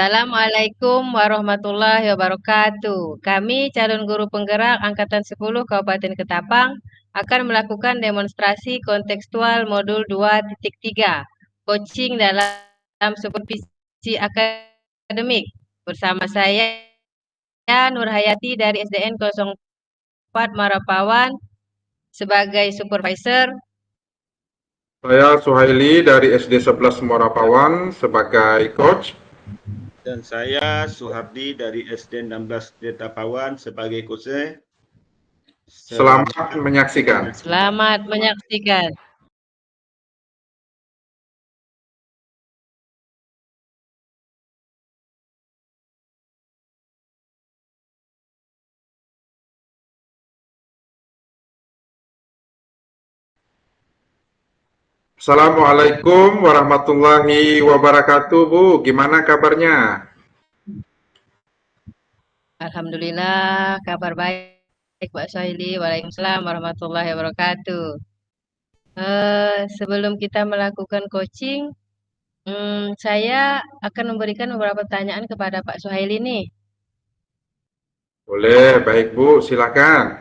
Assalamualaikum warahmatullahi wabarakatuh. Kami calon guru penggerak Angkatan 10 Kabupaten Ketapang akan melakukan demonstrasi kontekstual modul 2.3 coaching dalam supervisi akademik bersama saya Nurhayati dari SDN 04 Marapawan sebagai supervisor. Saya Suhaili dari SD 11 Morapawan sebagai coach. Dan saya Suhardi dari SD 16 Ketapang sebagai coach. Selamat menyaksikan. Selamat menyaksikan. Assalamualaikum warahmatullahi wabarakatuh, Bu. Gimana kabarnya? Alhamdulillah, kabar baik Pak Suhaili. Waalaikumsalam warahmatullahi wabarakatuh. Sebelum kita melakukan coaching, saya akan memberikan beberapa pertanyaan kepada Pak Suhaili nih. Boleh, baik Bu, silakan.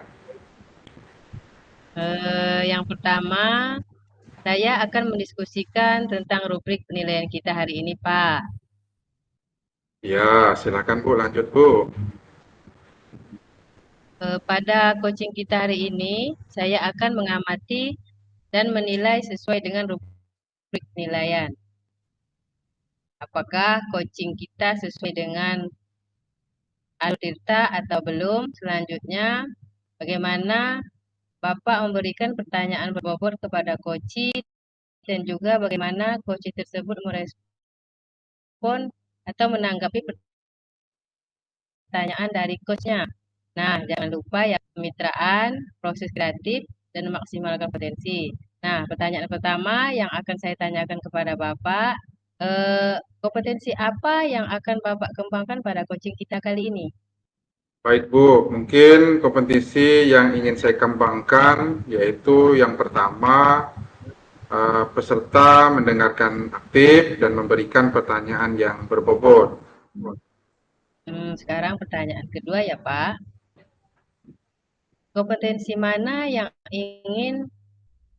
Yang pertama, saya akan mendiskusikan tentang rubrik penilaian kita hari ini, Pak. Ya, silakan Bu, lanjut Bu. Pada coaching kita hari ini, saya akan mengamati dan menilai sesuai dengan rubrik penilaian. Apakah coaching kita sesuai dengan Altirta atau belum? Selanjutnya, bagaimana Bapak memberikan pertanyaan berbobot kepada coaching dan juga bagaimana coaching tersebut merespon atau menanggapi pertanyaan dari coachnya. Nah, jangan lupa ya kemitraan, proses kreatif, dan maksimalkan potensi. Nah, pertanyaan pertama yang akan saya tanyakan kepada Bapak, kompetensi apa yang akan Bapak kembangkan pada coaching kita kali ini? Baik Bu, mungkin kompetisi yang ingin saya kembangkan yaitu yang pertama, peserta mendengarkan aktif dan memberikan pertanyaan yang berbobot. Sekarang pertanyaan kedua ya Pak. Kompetensi mana yang ingin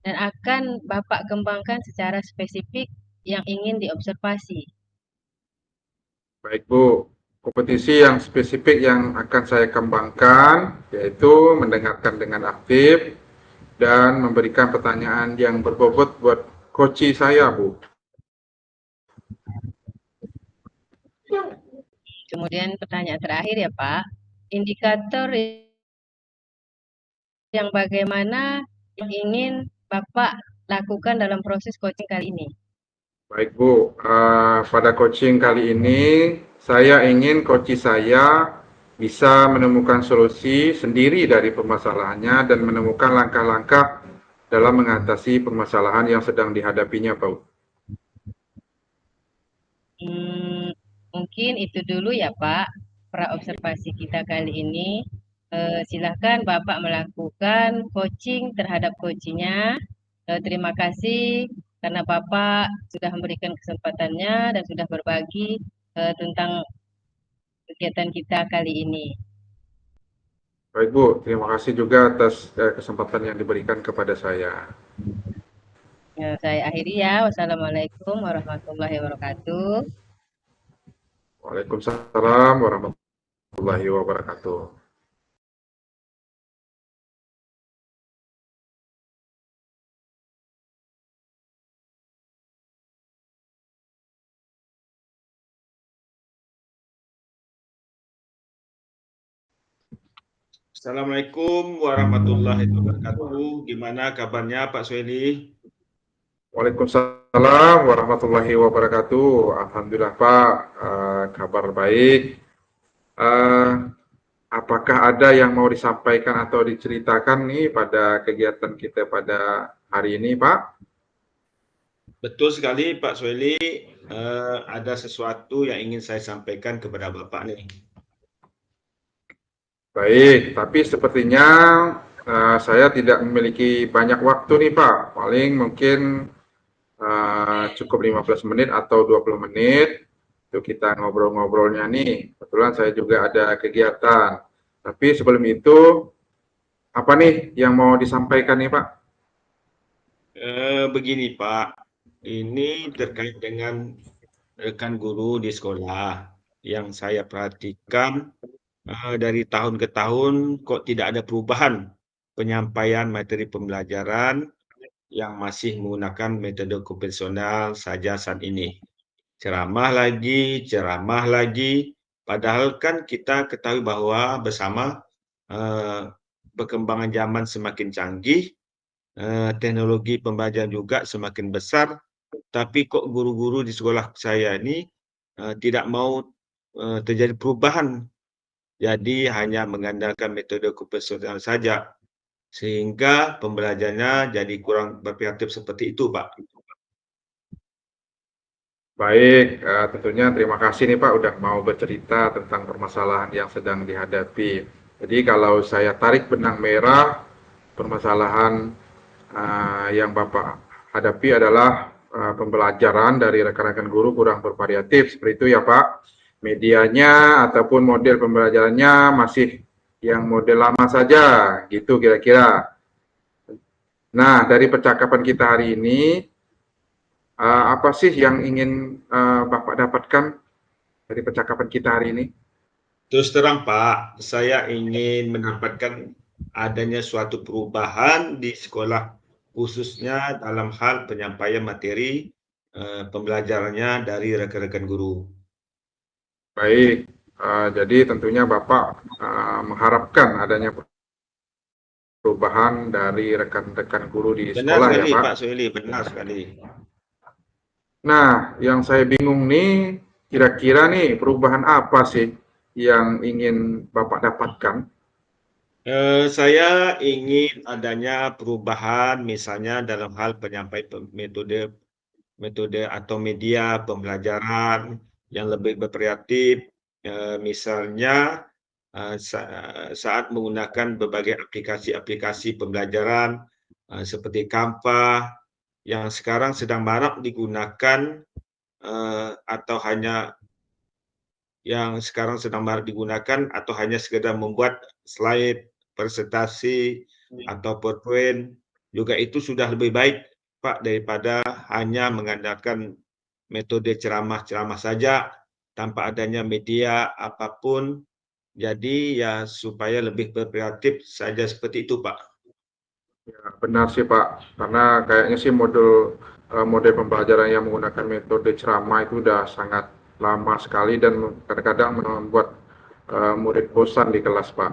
dan akan Bapak kembangkan secara spesifik yang ingin diobservasi? Baik Bu, kompetisi yang spesifik yang akan saya kembangkan yaitu mendengarkan dengan aktif dan memberikan pertanyaan yang berbobot buat coach saya, Bu. Kemudian pertanyaan terakhir ya Pak, indikator yang bagaimana yang ingin Bapak lakukan dalam proses coaching kali ini? Baik Bu, pada coaching kali ini saya ingin coach saya bisa menemukan solusi sendiri dari permasalahannya dan menemukan langkah-langkah dalam mengatasi permasalahan yang sedang dihadapinya, Pak. Mungkin itu dulu ya Pak, pra observasi kita kali ini. Silahkan Bapak melakukan coaching terhadap coachingnya. Terima kasih karena Bapak sudah memberikan kesempatannya dan sudah berbagi tentang kegiatan kita kali ini. Baik Bu, terima kasih juga atas kesempatan yang diberikan kepada saya. Saya akhiri ya. Wassalamualaikum warahmatullahi wabarakatuh. Waalaikumsalam warahmatullahi wabarakatuh. Assalamualaikum warahmatullahi wabarakatuh. Gimana kabarnya Pak Suhaili? Waalaikumsalam warahmatullahi wabarakatuh. Alhamdulillah Pak, kabar baik. Apakah ada yang mau disampaikan atau diceritakan nih pada kegiatan kita pada hari ini, Pak? Betul sekali Pak Suhaili, ada sesuatu yang ingin saya sampaikan kepada Bapak nih. Baik, tapi sepertinya saya tidak memiliki banyak waktu nih Pak. Paling mungkin cukup 15 menit atau 20 menit. Itu kita ngobrol-ngobrolnya nih. Kebetulan saya juga ada kegiatan. Tapi sebelum itu, apa nih yang mau disampaikan nih Pak? Begini Pak, ini terkait dengan rekan guru di sekolah yang saya perhatikan dari tahun ke tahun kok tidak ada perubahan penyampaian materi pembelajaran yang masih menggunakan metode konvensional saja saat ini. Ceramah lagi, padahal kan kita ketahui bahwa bersama perkembangan zaman semakin canggih, teknologi pembelajaran juga semakin besar, tapi kok guru-guru di sekolah saya ini tidak mau terjadi perubahan. Jadi hanya mengandalkan metode konvensional saja, sehingga pembelajarannya jadi kurang berkreatif seperti itu, Pak. Baik, tentunya terima kasih nih Pak udah mau bercerita tentang permasalahan yang sedang dihadapi. Jadi kalau saya tarik benang merah, permasalahan yang Bapak hadapi adalah pembelajaran dari rekan-rekan guru kurang bervariatif, seperti itu ya Pak. Medianya ataupun model pembelajarannya masih yang model lama saja, gitu kira-kira. Nah, dari percakapan kita hari ini, apa sih yang ingin Bapak dapatkan dari percakapan kita hari ini? Terus terang, Pak, saya ingin mendapatkan adanya suatu perubahan di sekolah, khususnya dalam hal penyampaian materi pembelajarannya dari rekan-rekan guru. Baik, jadi tentunya Bapak mengharapkan adanya perubahan dari rekan-rekan guru di Benar sekolah ya sekali, Pak. Pak Soeli, benar sekali. Nah, yang saya bingung nih, kira-kira nih perubahan apa sih yang ingin Bapak dapatkan? Saya ingin adanya perubahan, misalnya dalam hal penyampaian metode metode atau media pembelajaran yang lebih berkreatif, misalnya saat menggunakan berbagai aplikasi-aplikasi pembelajaran seperti Canva yang sekarang sedang marak digunakan atau hanya yang sekarang sedang marak digunakan atau hanya sekedar membuat slide, presentasi, atau PowerPoint, juga itu sudah lebih baik, Pak, daripada hanya mengandalkan metode ceramah-ceramah saja tanpa adanya media apapun. Jadi ya supaya lebih berkreatif saja seperti itu, Pak. Ya, benar sih Pak, karena kayaknya sih model pembelajaran yang menggunakan metode ceramah itu udah sangat lama sekali dan kadang-kadang membuat murid bosan di kelas Pak.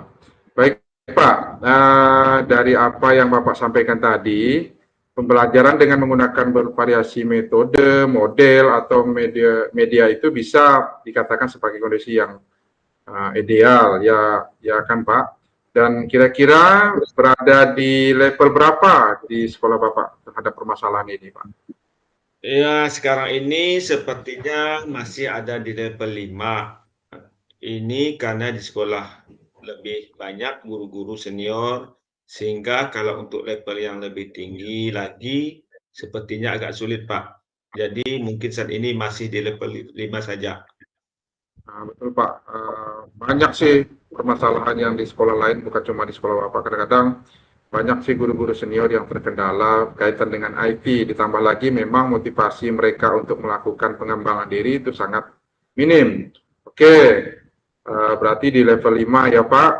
Baik Pak, dari apa yang Bapak sampaikan tadi, pembelajaran dengan menggunakan bervariasi metode, model atau media itu bisa dikatakan sebagai kondisi yang ideal, ya, ya kan Pak? Dan kira-kira berada di level berapa di sekolah Bapak terhadap permasalahan ini, Pak? Ya, sekarang ini sepertinya masih ada di level 5. Ini karena di sekolah lebih banyak guru-guru senior, sehingga kalau untuk level yang lebih tinggi lagi, sepertinya agak sulit, Pak. Jadi mungkin saat ini masih di level 5 saja. Nah, betul Pak, banyak sih permasalahan yang di sekolah lain, bukan cuma di sekolah Bapak. Kadang-kadang banyak sih guru-guru senior yang terkendala kaitan dengan IT, ditambah lagi memang motivasi mereka untuk melakukan pengembangan diri itu sangat minim. Oke, berarti di level 5 ya Pak,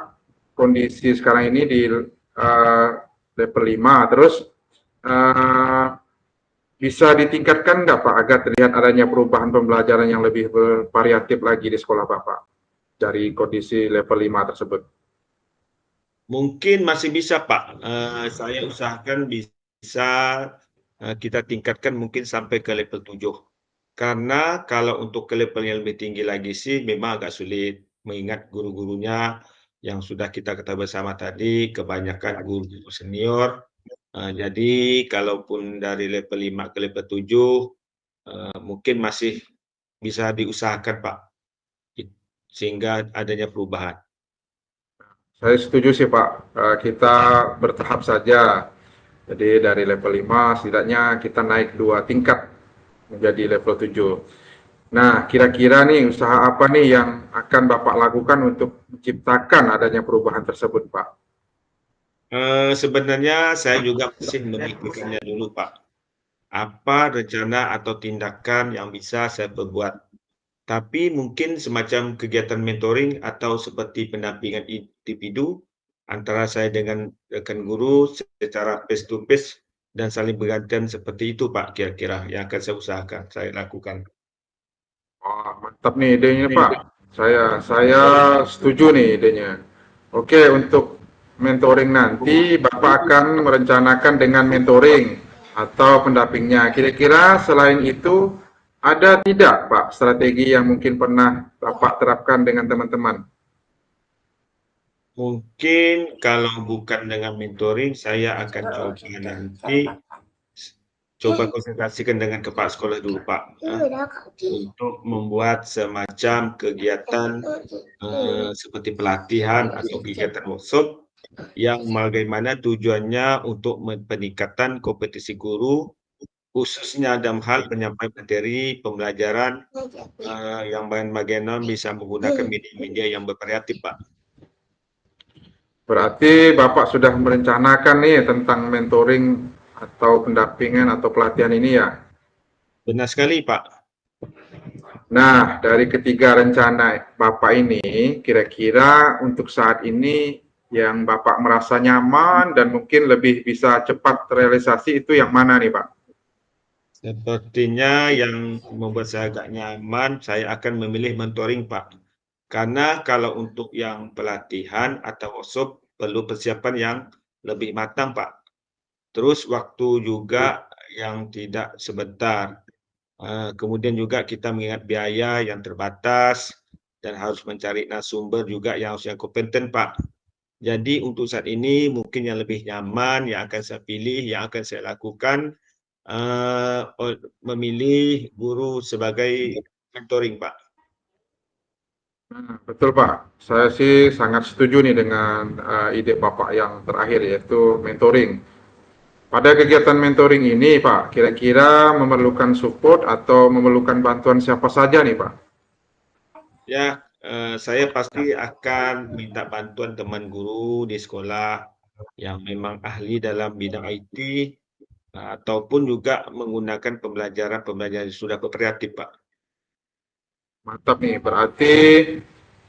kondisi sekarang ini di level 5, terus uh, bisa ditingkatkan nggak Pak agar terlihat adanya perubahan pembelajaran yang lebih bervariatif lagi di sekolah Bapak dari kondisi level 5 tersebut? Mungkin masih bisa, Pak. Saya usahakan bisa kita tingkatkan mungkin sampai ke level 7. Karena kalau untuk ke level yang lebih tinggi lagi sih memang agak sulit, mengingat guru-gurunya yang sudah kita ketahui bersama tadi, kebanyakan guru senior. Jadi kalaupun dari level 5 ke level 7, mungkin masih bisa diusahakan, Pak, sehingga adanya perubahan. Saya setuju sih Pak, kita bertahap saja. Jadi dari level 5 setidaknya kita naik 2 tingkat menjadi level 7. Nah, kira-kira nih usaha apa nih yang akan Bapak lakukan untuk menciptakan adanya perubahan tersebut, Pak? Sebenarnya saya juga masih memikirkannya dulu, Pak. Apa rencana atau tindakan yang bisa saya perbuat. Tapi mungkin semacam kegiatan mentoring atau seperti pendampingan individu antara saya dengan rekan guru secara face to face dan saling bergantian seperti itu, Pak, kira-kira yang akan saya usahakan, saya lakukan. Wah, mantap nih idenya, Pak. Saya setuju nih idenya. Oke, untuk mentoring nanti Bapak akan merencanakan dengan mentoring atau pendampingnya. Kira-kira selain itu ada tidak, Pak, strategi yang mungkin pernah Bapak terapkan dengan teman-teman? Mungkin kalau bukan dengan mentoring, saya akan coba nanti coba konsultasikan dengan kepala sekolah dulu, Pak, untuk membuat semacam kegiatan seperti pelatihan atau kegiatan workshop yang bagaimana tujuannya untuk peningkatan kompetisi guru, khususnya dalam hal penyampaian materi pembelajaran yang bagaimana bisa menggunakan media-media yang bervariatif, Pak. Berarti Bapak sudah merencanakan nih tentang mentoring atau pendampingan atau pelatihan ini ya? Benar sekali, Pak. Nah, dari ketiga rencana Bapak ini, kira-kira untuk saat ini yang Bapak merasa nyaman dan mungkin lebih bisa cepat terrealisasi itu yang mana nih, Pak? Sepertinya yang membuat saya agak nyaman, saya akan memilih mentoring, Pak. Karena kalau untuk yang pelatihan atau workshop perlu persiapan yang lebih matang, Pak. Terus waktu juga yang tidak sebentar. Kemudian juga kita mengingat biaya yang terbatas dan harus mencari narasumber juga yang harus yang kompeten, Pak. Jadi untuk saat ini mungkin yang lebih nyaman yang akan saya pilih, yang akan saya lakukan, memilih guru sebagai mentoring, Pak. Betul, Pak. Saya sih sangat setuju nih dengan ide Bapak yang terakhir yaitu mentoring. Pada kegiatan mentoring ini, Pak, kira-kira memerlukan support atau memerlukan bantuan siapa saja nih, Pak? Ya, saya pasti akan minta bantuan teman guru di sekolah yang memang ahli dalam bidang IT, ataupun juga menggunakan pembelajaran-pembelajaran yang sudah bervariatif, Pak. Mantap nih, berarti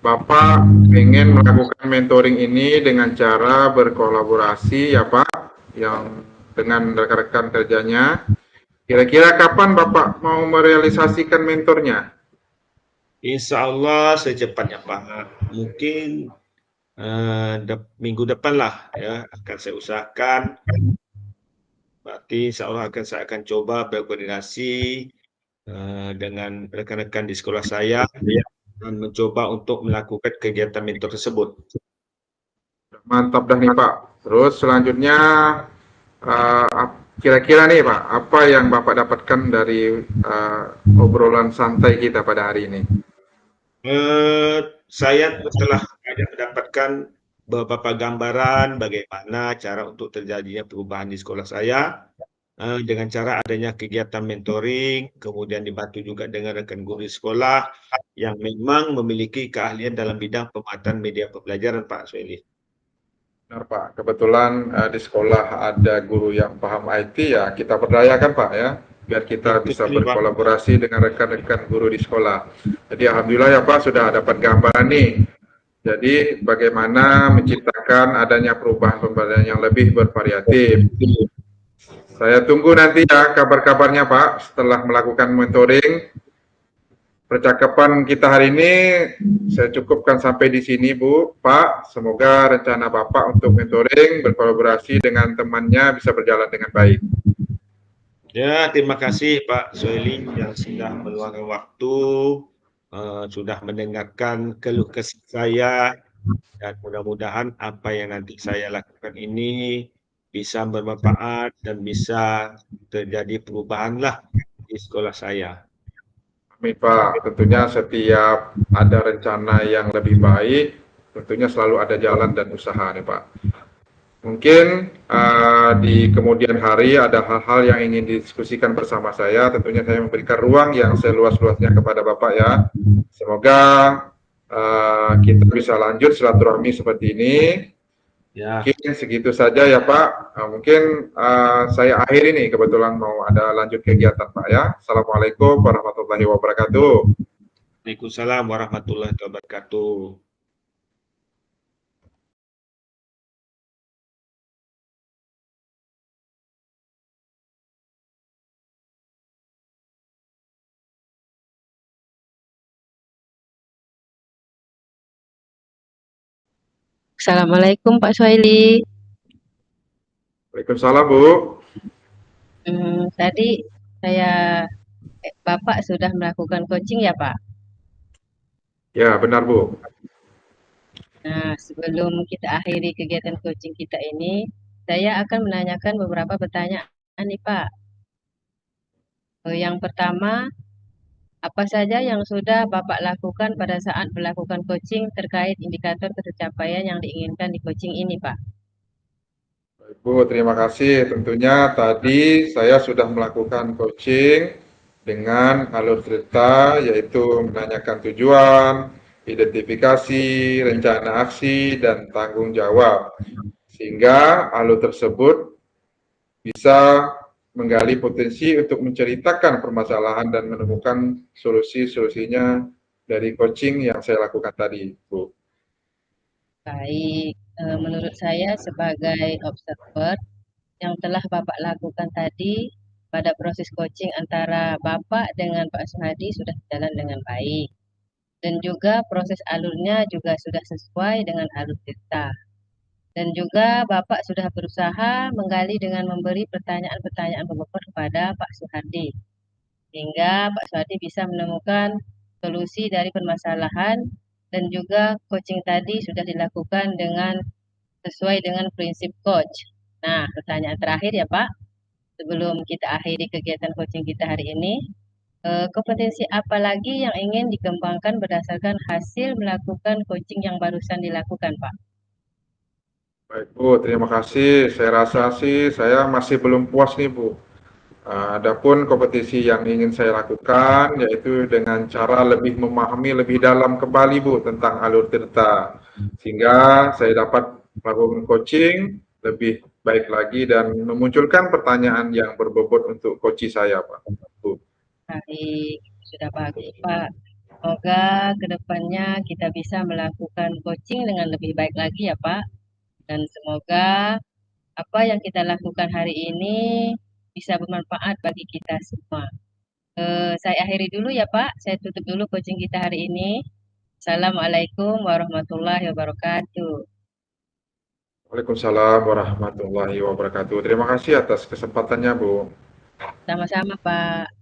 Bapak ingin melakukan mentoring ini dengan cara berkolaborasi ya Pak, yang dengan rekan-rekan kerjanya. Kira-kira kapan Bapak mau merealisasikan mentornya? Insya Allah secepatnya, Pak. Mungkin minggu depan lah ya akan saya usahakan. Berarti insya Allah saya akan coba berkoordinasi dengan rekan-rekan di sekolah saya dan mencoba untuk melakukan kegiatan mentor tersebut. Mantap dah nih Pak. Terus selanjutnya kira-kira nih Pak, apa yang Bapak dapatkan dari obrolan santai kita pada hari ini? Saya telah mendapatkan beberapa gambaran bagaimana cara untuk terjadinya perubahan di sekolah saya dengan cara adanya kegiatan mentoring, kemudian dibantu juga dengan rekan guru di sekolah yang memang memiliki keahlian dalam bidang pemanfaatan media pembelajaran, Pak Sueli. Benar Pak, kebetulan di sekolah ada guru yang paham IT ya kita berdayakan Pak ya, biar kita bisa berkolaborasi dengan rekan-rekan guru di sekolah. Jadi alhamdulillah ya Pak sudah dapat gambaran nih. Jadi bagaimana menciptakan adanya perubahan pembelajaran yang lebih bervariatif. Saya tunggu nanti ya kabar-kabarnya Pak setelah melakukan mentoring. Percakapan kita hari ini saya cukupkan sampai di sini Bu, Pak. Semoga rencana Bapak untuk mentoring berkolaborasi dengan temannya bisa berjalan dengan baik. Ya, terima kasih Pak Soeli yang sudah meluangkan waktu, sudah mendengarkan keluh kesah saya, dan mudah-mudahan apa yang nanti saya lakukan ini bisa bermanfaat dan bisa terjadi perubahan lah di sekolah saya. Amin Pak, tentunya setiap ada rencana yang lebih baik, tentunya selalu ada jalan dan usaha nih Pak. Mungkin di kemudian hari ada hal-hal yang ingin didiskusikan bersama saya. Tentunya saya memberikan ruang yang seluas-luasnya kepada Bapak ya. Semoga kita bisa lanjut silaturahmi seperti ini. Ya, Mungkin segitu saja ya Pak. Mungkin saya akhiri nih, kebetulan mau ada lanjut kegiatan Pak ya. Assalamualaikum warahmatullahi wabarakatuh. Waalaikumsalam warahmatullahi wabarakatuh. Assalamualaikum Pak Suhaili. Waalaikumsalam Bu. Tadi Bapak sudah melakukan coaching ya Pak? Ya benar Bu. Nah, sebelum kita akhiri kegiatan coaching kita ini, saya akan menanyakan beberapa pertanyaan nih Pak. Yang pertama, apa saja yang sudah Bapak lakukan pada saat melakukan coaching terkait indikator pencapaian yang diinginkan di coaching ini Pak? Bu, terima kasih. Tentunya tadi saya sudah melakukan coaching dengan alur cerita, yaitu menanyakan tujuan, identifikasi, rencana aksi, dan tanggung jawab. Sehingga alur tersebut bisa menggali potensi untuk menceritakan permasalahan dan menemukan solusi-solusinya dari coaching yang saya lakukan tadi, Bu. Baik, menurut saya sebagai observer yang telah Bapak lakukan tadi pada proses coaching antara Bapak dengan Pak Suhadi sudah berjalan dengan baik. Dan juga proses alurnya juga sudah sesuai dengan alur kita. Dan juga Bapak sudah berusaha menggali dengan memberi pertanyaan-pertanyaan berbobot kepada Pak Suhardi. Sehingga Pak Suhardi bisa menemukan solusi dari permasalahan dan juga coaching tadi sudah dilakukan dengan sesuai dengan prinsip coach. Nah, pertanyaan terakhir ya Pak, sebelum kita akhiri kegiatan coaching kita hari ini, kompetensi apa lagi yang ingin dikembangkan berdasarkan hasil melakukan coaching yang barusan dilakukan, Pak? Baik Bu, terima kasih. Saya rasa sih saya masih belum puas nih Bu. Adapun kompetisi yang ingin saya lakukan yaitu dengan cara lebih memahami lebih dalam kembali Bu tentang alur cerita, sehingga saya dapat melakukan coaching lebih baik lagi dan memunculkan pertanyaan yang berbobot untuk coach saya Pak. Bu. Baik, sudah bagus, Pak. Semoga kedepannya kita bisa melakukan coaching dengan lebih baik lagi ya, Pak. Dan semoga apa yang kita lakukan hari ini bisa bermanfaat bagi kita semua. Saya akhiri dulu ya, Pak. Saya tutup dulu coaching kita hari ini. Assalamualaikum warahmatullahi wabarakatuh. Waalaikumsalam warahmatullahi wabarakatuh. Terima kasih atas kesempatannya Bu. Sama-sama, Pak.